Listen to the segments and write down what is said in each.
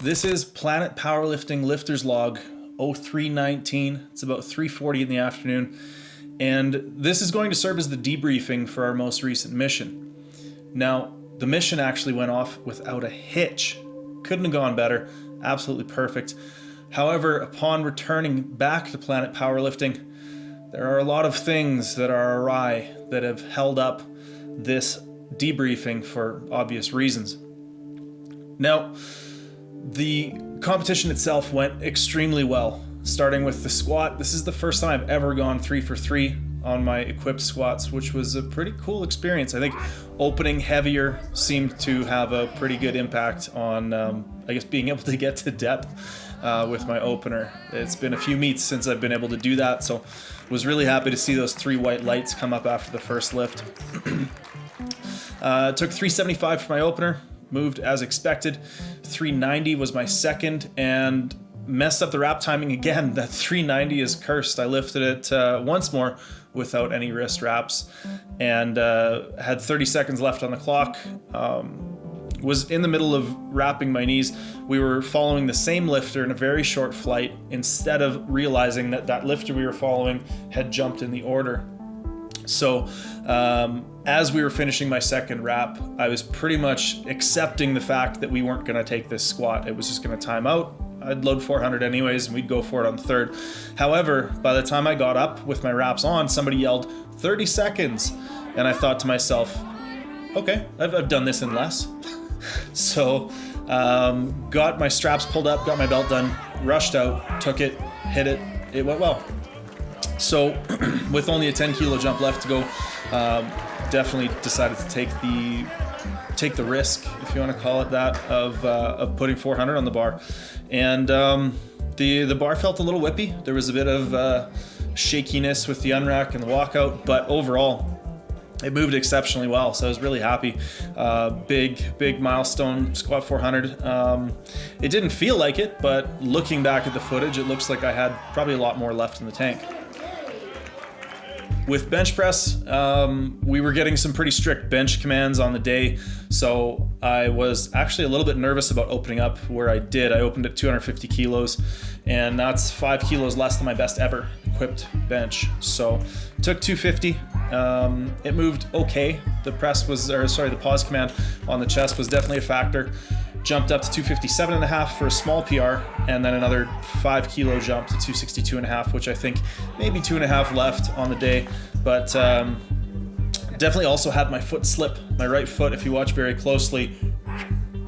This is Planet Powerlifting Lifters Log 0319. It's about 3:40 in the afternoon, and this is going to serve as the debriefing for our most recent mission. Now, the mission actually went off without a hitch. Couldn't have gone better. Absolutely perfect. However, upon returning back to Planet Powerlifting, there are a lot of things that are awry that have held up this debriefing for obvious reasons. Now, the competition itself went extremely well, starting with the squat. This is the first time I've ever gone 3 for 3 on my equipped squats, which was a pretty cool experience. I think opening heavier seemed to have a pretty good impact on, I guess, being able to get to depth with my opener. It's been a few meets since I've been able to do that, so was really happy to see those 3 white lights come up after the first lift. Took 375 for my opener, moved as expected. 390 was my second, and messed up the wrap timing again. That 390 is cursed. I lifted it once more without any wrist wraps, and had 30 seconds left on the clock. Was in the middle of wrapping my knees. We were following the same lifter in a very short flight, instead of realizing that that lifter we were following had jumped in the order. So as we were finishing my second wrap, I was pretty much accepting the fact that we weren't going to take this squat. It was just going to time out. I'd load 400 anyways, and we'd go for it on the third. However, by the time I got up with my wraps on, somebody yelled 30 seconds. And I thought to myself, okay, I've done this in less. So got my straps pulled up, got my belt done, rushed out, took it, hit it. It went well. So with only a 10 kilo jump left to go, definitely decided to take the risk, if you want to call it that, of putting 400 on the bar. And the bar felt a little whippy. There was a bit of shakiness with the unrack and the walkout, but overall it moved exceptionally well. So I was really happy. Big milestone, squat 400. It didn't feel like it, but looking back at the footage, it looks like I had probably a lot more left in the tank. With bench press, we were getting some pretty strict bench commands on the day, so I was actually a little bit nervous about opening up where I did. I opened at 250 kilos, and that's 5 kilos less than my best ever equipped bench. So took 250. It moved okay. The pause command on the chest was definitely a factor. Jumped up to 257.5 for a small PR, and then another 5 kilo jump to 262.5, which I think maybe 2.5 left on the day. But definitely also had my foot slip. My right foot, if you watch very closely,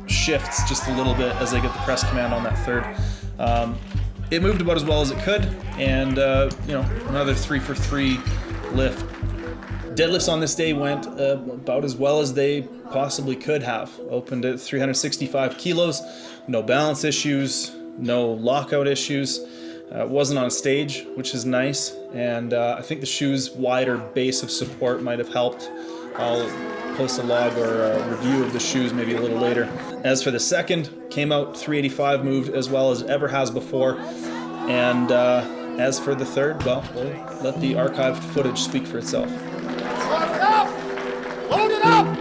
shifts just a little bit as I get the press command on that third. It moved about as well as it could, and another 3 for 3 lift. Deadlifts on this day went about as well as they possibly could have. Opened at 365 kilos, no balance issues, no lockout issues. Wasn't on stage, which is nice, and I think the shoe's wider base of support might have helped. I'll post a log or a review of the shoes maybe a little later. As for the second, came out 385, moved as well as ever has before, and as for the third, well, we'll let the archived footage speak for itself. Load it up!